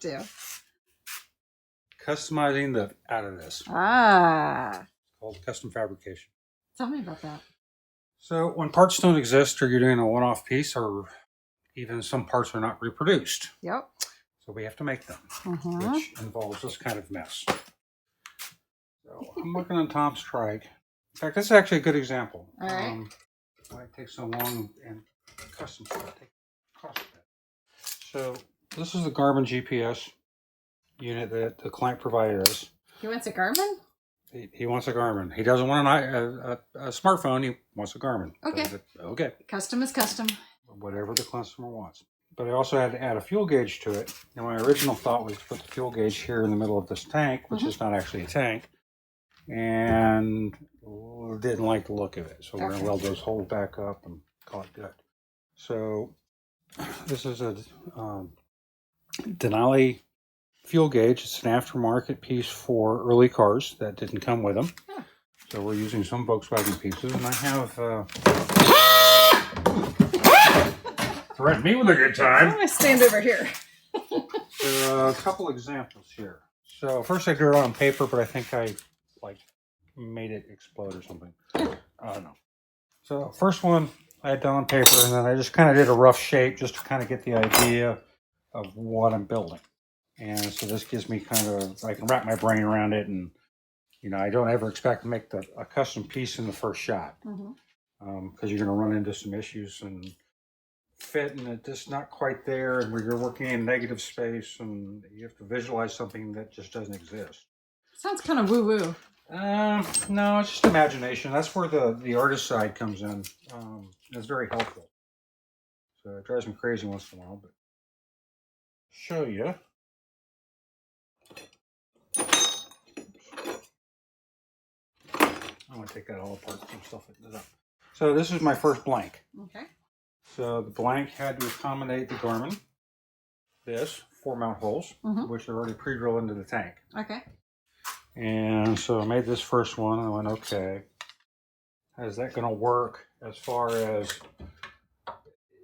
to. Customizing the out of this. Ah. It's called custom fabrication. Tell me about that. So when parts don't exist, or you're doing a one-off piece, or even some parts are not reproduced. Yep. So we have to make them, which involves this kind of mess. So I'm working on Tom's Trike. In fact, this is actually a good example. All right. Why it takes so long and custom stuff take cost a bit. So this is the Garmin GPS unit that the client provided us. He wants a Garmin? He wants a Garmin. He doesn't want a smartphone. He wants a Garmin. Okay. Okay. Custom is custom. Whatever the customer wants. But I also had to add a fuel gauge to it. And my original thought was to put the fuel gauge here in the middle of this tank, which is not actually a tank. And didn't like the look of it. So we're going to weld those holes back up and call it good. So this is a Denali fuel gauge. It's an aftermarket piece for early cars that didn't come with them. Huh. So we're using some Volkswagen pieces. And I have... threaten me with a good time. I'm going to stand over here. There are a couple examples here. So first I drew it on paper, but I think I made it explode or something. I don't know. So first one I had done on paper, and then I just kind of did a rough shape just to kind of get the idea of what I'm building. And so this gives me kind of, I can wrap my brain around it, and I don't ever expect to make a custom piece in the first shot, because you're going to run into some issues and fit, and it's just not quite there, and where you're working in negative space, and you have to visualize something that just doesn't exist. Sounds kind of woo-woo. No, it's just imagination. That's where the artist side comes in. It's very helpful. So it drives me crazy once in a while, but show you. I'm going to take that all apart and stuff it up. So this is my first blank. Okay. So the blank had to accommodate the Garmin, this, 4 mount holes, which are already pre-drilled into the tank. Okay. And so I made this first one, and I went, okay, is that going to work as far as,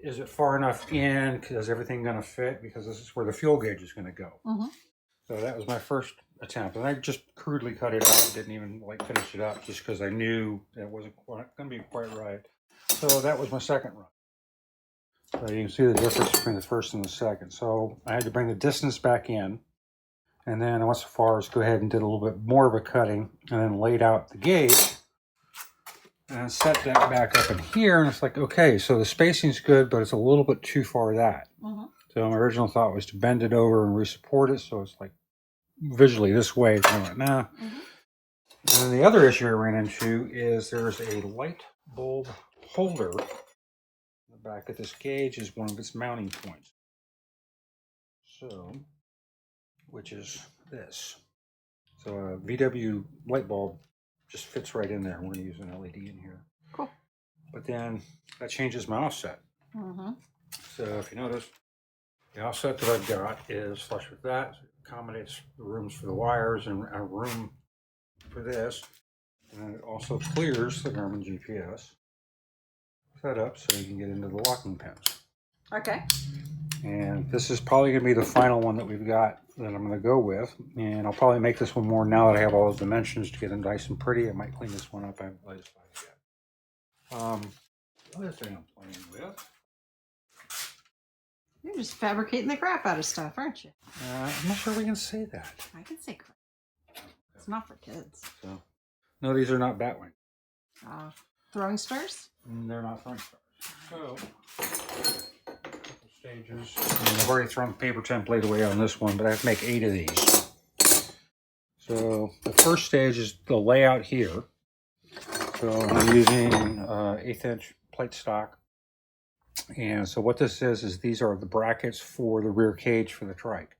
is it far enough in? Is everything going to fit? Because this is where the fuel gauge is going to go. So that was my first attempt. And I just crudely cut it out, didn't even finish it up, just because I knew it wasn't going to be quite right. So that was my second run. So you can see the difference between the first and the second. So I had to bring the distance back in. And then I went so far as go ahead and did a little bit more of a cutting, and then laid out the gauge and set that back up in here. And it's like, okay, so the spacing's good, but it's a little bit too far that. So my original thought was to bend it over and re-support it. So it's like visually this way. And I'm like, nah. And then the other issue I ran into is there's a light bulb holder. The back of this gauge is one of its mounting points. So, which is this. So a VW light bulb just fits right in there. We're going to use an LED in here. Cool. But then that changes my offset. So if you notice, the offset that I've got is flush with that. So it accommodates the rooms for the wires and a room for this. And then it also clears the Garmin GPS setup so you can get into the locking pins. Okay. And this is probably going to be the final one that we've got that I'm going to go with. And I'll probably make this one more now that I have all those dimensions to get them nice and pretty. I might clean this one up. I haven't decided yet. The other thing I'm playing with. You're just fabricating the crap out of stuff, aren't you? I'm not sure we can say that. I can say crap. It's not for kids. So, no, these are not Batwing. Throwing stars? They're not throwing stars. So, stages. I've already thrown the paper template away on this one, but I have to make 8 of these. So the first stage is the layout here. So I'm using 1/8 inch plate stock. And so what this is these are the brackets for the rear cage for the trike.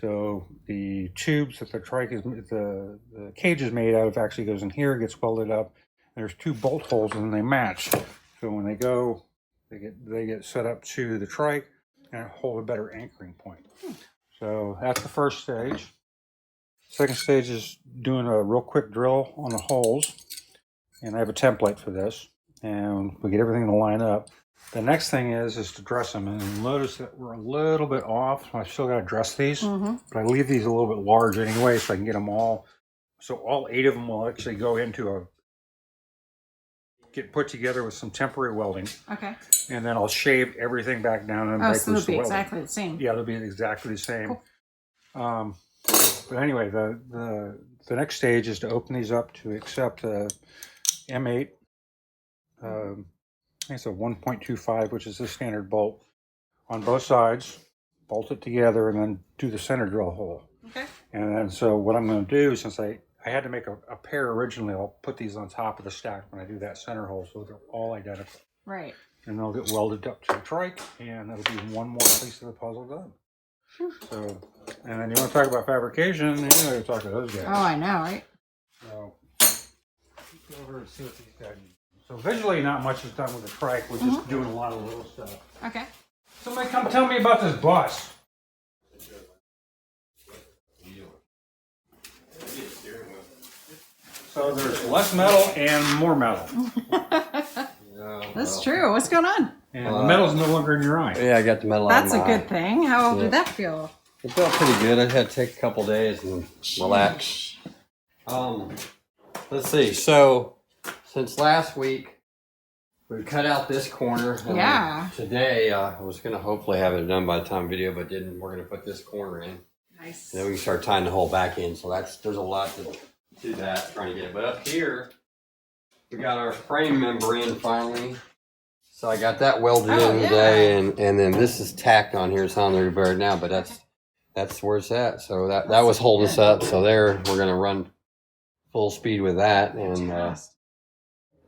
So the tubes that the trike is, the cage is made out of actually goes in here, gets welded up. There's 2 bolt holes and they match. So when they go, they get set up to the trike and hold a better anchoring point. So that's the first stage. Second stage is doing a real quick drill on the holes. And I have a template for this. And we get everything to line up. The next thing is to dress them. And notice that we're a little bit off. So I still got to dress these. But I leave these a little bit large anyway so I can get them all. So all 8 of them will actually go into get put together with some temporary welding. Okay. And then I'll shave everything back down and break so loose they'll the be welding. exactly the same. Yeah, they'll be exactly the same. Cool. But anyway, the next stage is to open these up to accept M8. I think it's a 1.25, which is the standard bolt on both sides. Bolt it together and then do the center drill hole. Okay. And then so what I'm going to do, since I had to make a pair originally, I'll put these on top of the stack when I do that center hole, so they're all identical. Right. And they'll get welded up to the trike, and that'll be one more piece of the puzzle done. So, and then you want to talk about fabrication, you gotta talk to those guys. Oh, I know, right? So, go over and see what these guys do. So visually, not much is done with the trike. We're just doing a lot of little stuff. Okay. Somebody come tell me about this bus. So there's less metal and more metal. That's true. What's going on? And the metal's no longer in your eye. Yeah, I got the metal out of That's my a good thing. How did that feel? It felt pretty good. I had to take a couple days and relax. Let's see. So, since last week, we cut out this corner. And Yeah. Today, I was going to hopefully have it done by the time video, but didn't. We're going to put this corner in. Nice. And then we can start tying the whole back in. So there's a lot to do that, trying to get it. But up here, we got our frame member in finally. So I got that welded in today, and then this is tacked on here. It's on there right now, but that's where it's at. So that was holding us up. So we're gonna run full speed with that, and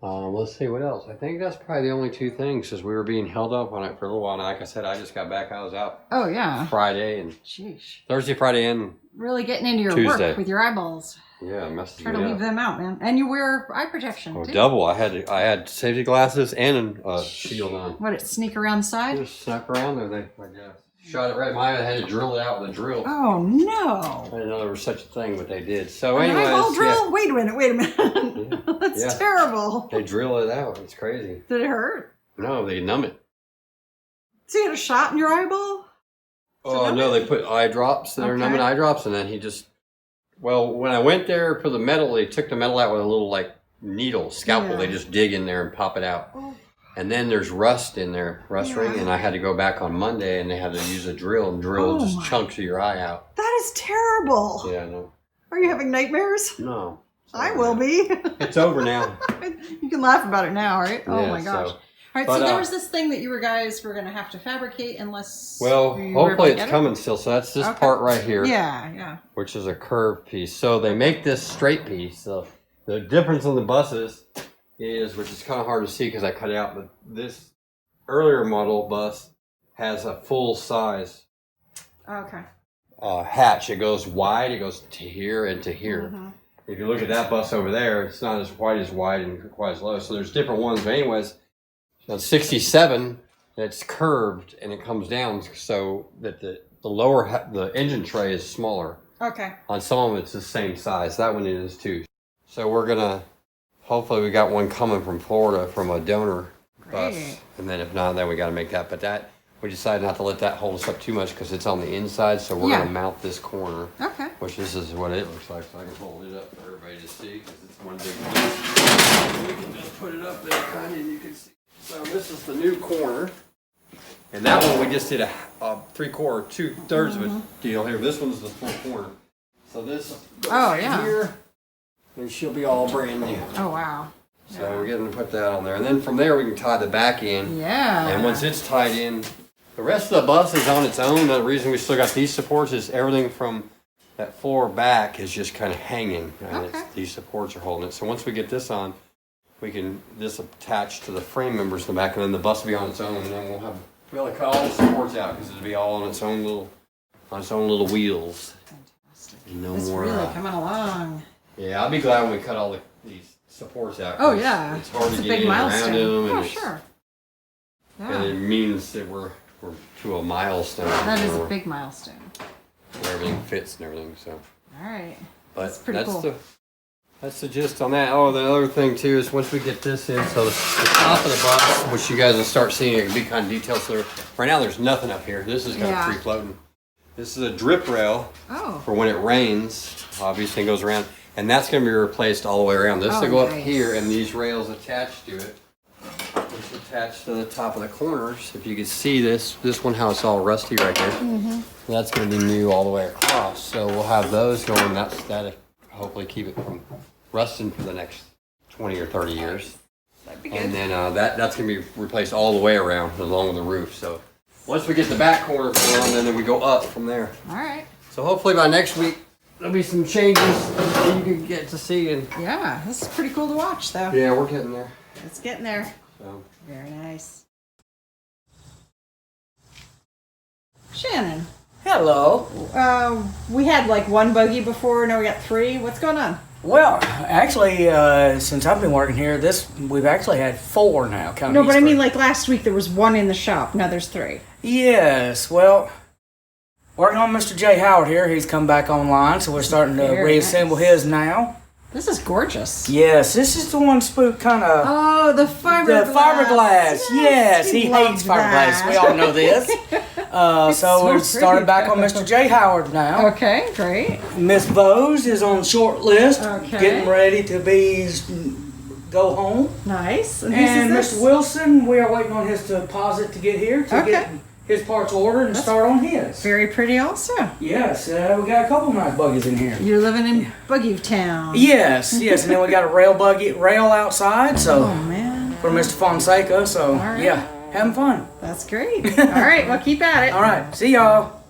let's see what else. I think that's probably the only 2 things, because we were being held up on it for a little while. And like I said, I just got back. I was out. Oh yeah. Friday and Sheesh. Thursday, Friday, and Really getting into your Tuesday. work with your eyeballs. yeah, messes Try me to up. leave them out, man. And you wear eye protection Oh, too. double. I had safety glasses and a shield on. What, it sneak around the side? Just snuck around there. I guess. Shot it right in my eye. I had to drill it out with a drill. Oh no. I didn't know there was such a thing, but they did. So An anyways, eyeball drill? yeah, Wait a minute. That's Yeah. terrible. they drill it out. It's crazy. Did it hurt? No, they numb it. So you had a shot in your eyeball? Oh, numb no, it? they put eye drops. They're Okay. numbing eye drops, and then he just... Well, when I went there for the metal, they took the metal out with a little, needle, scalpel. Yeah. They just dig in there and pop it out. Oh. And then there's rust in there, rust Yeah. ring, and I had to go back on Monday, and they had to use a drill and drill Oh just my. chunks of your eye out. That is terrible. Yeah, no. Are you having nightmares? No. I will be. It's over now. You can laugh about it now, right? Oh Yeah, my gosh. so- All right, but, so there was this thing that you guys were going to have to fabricate unless... Well, you were able hopefully to it's get it? coming still. So that's this Okay. part right here, Yeah. which is a curved piece. So they make this straight piece. So the difference on the buses is, which is kind of hard to see because I cut it out, but this earlier model bus has a full size Okay. hatch. It goes wide. It goes to here and to here. Mm-hmm. If you look at that bus over there, it's not as wide and quite as low. So there's different ones. But anyways, on 67, it's curved and it comes down so that the lower, the engine tray is smaller. Okay. On some of them, it's the same size. That one is too. So we're going to, hopefully we got one coming from Florida from a donor bus. Great. And then if not, then we got to make that. But that, we decided not to let that hold us up too much because it's on the inside. So we're Yeah. going to mount this corner. Okay. Which this is what it looks like, so I can hold it up for everybody to see, because it's one big piece. We can just put it up there, kind of, and you can see. So this is the new corner, and that one we just did a 3/4, 2/3 of a deal here. This one's the full corner. So this goes right here, and she'll be all brand new. Oh, wow. So we're getting to put that on there, and then from there we can tie the back in. Yeah. And once it's tied in, the rest of the bus is on its own. The reason we still got these supports is everything from that floor back is just kind of hanging. And Okay. these supports are holding it. So once we get this on, we can this attach to the frame members in the back, and then the bus will be on its own. And then we'll cut all the supports out because it'll be all on its own little wheels. Fantastic. No It's more. really coming along. Yeah, I'll be glad when we cut all these supports out. Oh, 'cause yeah. it's hard It's to a get big in around milestone. them, and Oh, it's- sure. And Yeah. it means that we're to a milestone. That is a where big milestone. everything fits and everything. So. All right. But That's pretty cool. That's the gist on that. Oh, the other thing too is once we get this in, so the top of the box, which you guys will start seeing, it can be kind of detailed. So right now there's nothing up here. This is kind of free floating. This is a drip rail for when it rains. Obviously it goes around, and that's going to be replaced all the way around. This will go up here, and these rails attached to it. It's attached to the top of the corners. If you can see this one how it's all rusty right there. That's going to be new all the way across. So we'll have those going. That'll hopefully keep it from rusting for the next 20 or 30 years. That'd be good. And then that's going to be replaced all the way around along with the roof. So once we get the back corner put on, then we go up from there. All right. So hopefully by next week there'll be some changes that you can get to see. And Yeah, this is pretty cool to watch, though. yeah, we're getting there. It's getting there. So. Very nice. Shannon. Hello. We had like one buggy before, now we got 3. What's going on? Well, actually, since I've been working here, we've actually had 4 now. No, but I mean, like last week there was 1 in the shop. Now there's 3. Yes. Well, working on Mr. J. Howard here. He's come back online, so we're starting to reassemble his now. This is gorgeous. Yes, this is the one Spook kind of. Oh, the fiberglass. The fiberglass. Yes, he hates fiberglass. We all know this. So we're starting back on Mr. J. Howard now. Okay, great. Miss Bose is on short list, Okay. getting ready to go home. Nice. And Mr. Wilson, we are waiting on his deposit to get here to get his parts ordered and start on his. Very pretty also. Yes, we got a couple nice buggies in here. You're living in Buggy Town. Yes, and then we got a rail outside, so Oh, man. for Mr. Fonseca, so right. yeah, having fun. That's great. All right, well, keep at it. All right, see y'all.